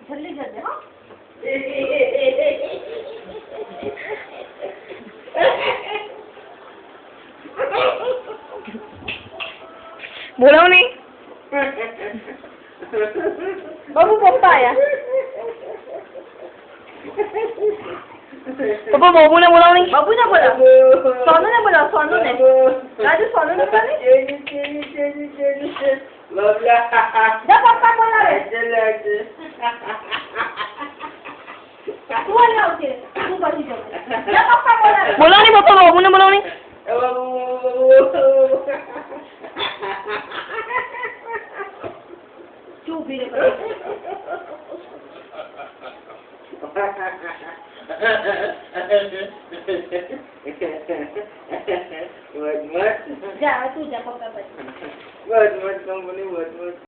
જલ્દી જલ્દી હો. બોલાવો નહીં. બાબુ પપ્પા આયા. પપ્પા બાબુને બોલાવો નહીં. બાબુને બોલાવો. સોનુને બોલાવો. સોનુને. રાજુ સોનુને બોલાવો. જા પપ્પા બોલાવે. તું અહીં આવજે. તું પછી જજે. જા પપ્પા બોલાવે. બોલાવો નહીં પપ્પા બાબુને બોલાવો નહીં. તું ઊભી રહે. જા તું જા પપ્પા પછી. બસ કંપની બસ